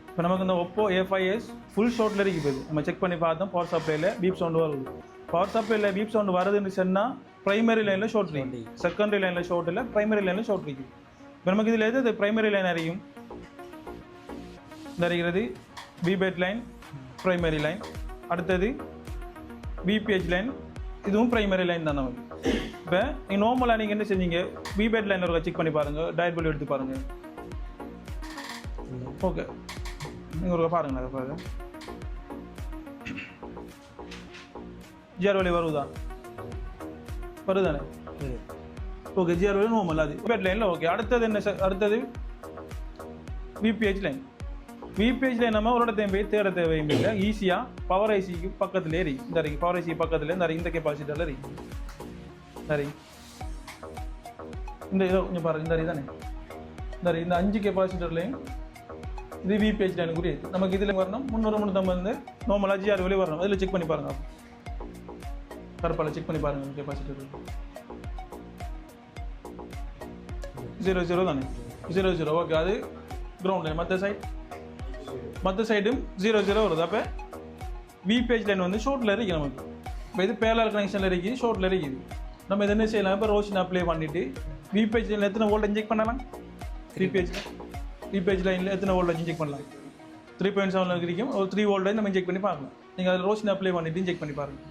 இப்போ நமக்கு இந்த ஒப்போ A5s ஃபுல் ஷார்ட்டில் இருக்குது. நம்ம செக் பண்ணி பார்த்தோம் பவர் சப்ளையில் பீப் சவுண்டு வருது. பவர் சப்ளையில் பீப் சவுண்டு வருதுன்னு சொன்னால் ப்ரைமரி லைனில் ஷார்ட் இருக்குது, செகண்டரி லைனில் ஷார்ட் இல்லை, ப்ரைமரி லைனில் ஷார்ட் இருக்குது. இப்போ நமக்கு இதில் எது ப்ரைமரி லைன் அறியும்? இந்த அறிகிறது பிபேட் லைன், ப்ரைமரி லைன். அடுத்தது பிபிஹெச் லைன், இதுவும் ப்ரைமரி லைன் தான் நமக்கு. இப்போ நீங்கள் நார்மலாக நீங்கள் என்ன செஞ்சீங்க, பிபேட் லைன் ஒரு செக் பண்ணி பாருங்கள், டயட் பில் எடுத்து பாருங்கள். ஓகே, நீங்கள் ஒரு பாருங்கள், அதை பாருங்கள். ஜிஆர் வழி வருதா? வருதானே? ஓகே, ஜிஆர் வழி நார்மல் அது பிபேட் லைனில். ஓகே, அடுத்தது என்ன சார்? அடுத்தது விபிஹெச் லைன். விபிஹெச் லைன் நம்ம ஒரு இடத்தையும் போய் தேட தேவையும் இல்லை, ஈஸியாக பவர் ஐசிக்கு பக்கத்தில் ஏறி இந்த பவர் ஐசி பக்கத்தில் இந்த கெப்பாசிட்டரில் ஏறி சரி. இந்த இதோ கொஞ்சம் பாருங்கள், இந்த தானே இந்த 5 கெப்பாசிட்டர்லையும் இது விபிஹெச் லைனுக்குரிய நமக்கு இதில் வரணும் 300-350 நார்மலாக ஜிஆர் வெளியே வரணும். அதில் செக் பண்ணி பாருங்கள், கருப்பால் செக் பண்ணி பாருங்கள். கெப்பாசிட்டர் 00 தானே, 00. ஓகே, அது கிரவுண்ட் லைன். மற்ற சைடும் 00 வருது. அப்போ விபிஹெச் லைன் வந்து ஷோர்ட்டில் இருக்குது நமக்கு. இப்போ இது பேரலல் கனெக்ஷனில் இருக்குது, ஷோர்ட்டில் இருக்குது. நம்ம இதை என்ன செய்யலாம்? இப்போ ரோஷன் அப்ளை பண்ணிவிட்டு விபிஹெச் லைனில் எத்தனை வோல்ட் இன்ஜெக்ட் பண்ணலாம்? விபிஹெச் லைனில் எத்தனை வோல்ட் இன்ஜெக்ட் பண்ணலாம்? 3.7 கிடைக்கும். ஒரு 3 வோல்ட் நம்ம இன்ஜெக்ட் பண்ணி பார்க்கலாம். நீங்கள் அதில் ரோஷன் அப்ளை பண்ணிவிட்டு இன்ஜெக்ட் பண்ணி பாருங்கள்.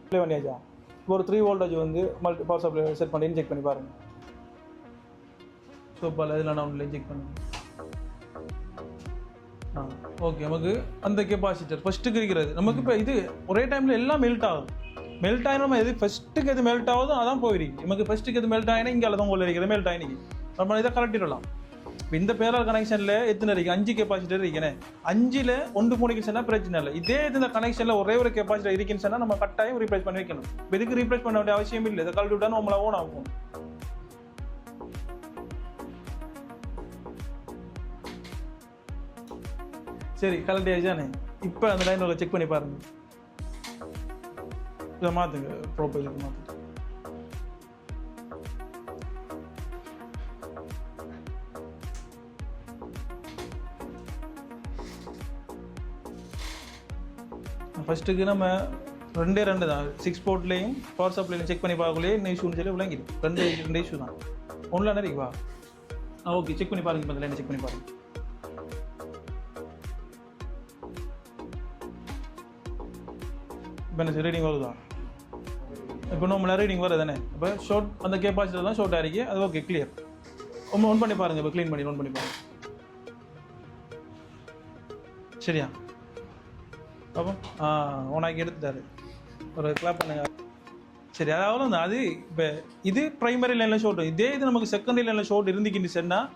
அப்ளை பண்ணியாச்சா? ஒரு 3 வோல்டேஜ் வந்து பவர் சப்ளை செட் பண்ணி இன்ஜெக்ட் பண்ணி பாருங்கள். சோப்பால் இதில் நான் ஒன்றில் இன்ஜெக்ட் பண்ணுங்கள். ஓகே, நமக்கு அந்த கெப்பாசிட்டர் ஃபஸ்ட்டுக்கு இருக்கிறது. நமக்கு இப்போ இது ஒரே டைமில் எல்லாம் மெல்ட் ஆகும். மெல்ட் ஆகி நம்ம எது ஃபஸ்ட்டுக்கு எது மெல்ட் ஆகுதோ அதான் போயிருக்கு. நமக்கு ஃபஸ்ட்டுக்கு எது மெல்ட் ஆகினா இங்கே தான் உள்ள இருக்கிறது மெல்ட் ஆகினிக்கு நம்ம இதை கலட்டிடலாம். இப்போ இந்த பேரல் கனெக்ஷனில் எத்தனை இருக்குது? 5 கெப்பாசிட்டர் இருக்குன்னு. 5ல் 1 மூணிக்கு சொன்னால் பிரச்சனை இல்லை. இதே இந்த கனெக்ஷனில் ஒரே ஒரு கெப்பாசிட்டர் இருக்குன்னு சொன்னால் நம்ம கட்டாயம் ரீப்ளேஸ் பண்ணி வைக்கணும். இப்போ இதுக்கு ரீப்ளேஸ் பண்ண வேண்டிய அவசியம் இல்லை. இதை கழட்டி விட்டால் நம்மள ஓன் ஆகும். சரி, கலட்டி ஆயிடுச்சானே. இப்போ அந்த லைன் ஒரு செக் பண்ணி பாருங்கள். இதை மாற்றுங்க, ப்ரோப்பைலுக்கு மாற்றுங்க. ஃபஸ்ட்டுக்கு நம்ம 2 தான் 6 போர்ட்லேயும் பவர் சப்ளைலையும் செக் பண்ணி பார்க்கலையே என்ன இஷ்யூன்னு சொல்லி விளங்கிடும். 2 இஷ்யூ தான். ஒன்றில் நிறையா ஓகே, செக் பண்ணி பாருங்கள். இப்போ அந்த லைனை செக் பண்ணி பாருங்கள். இப்போ என்ன ரீடிங் வருதா? இப்போ நம்மள ரீடிங் வருது தானே. இப்போ ஷார்ட் அந்த கெப்பாசிட்டர் தான் ஷார்ட் ஆகிருக்கு. அது ஓகே, கிளியர். ஒன் பண்ணி பாருங்கள். இப்போ க்ளீன் பண்ணி ஒன் பண்ணி பாருங்கள். சரியா? அப்போ ஓனாக்கி எடுத்துட்டாரு. ஒரு கிளாப் பண்ணுங்க. சரி, அதாவது அது இப்போ இது ப்ரைமரி லைனில் ஷார்ட். இதே இது நமக்கு செகண்டரி லைனில் ஷார்ட் இருந்துக்கின்னு சொன்னால்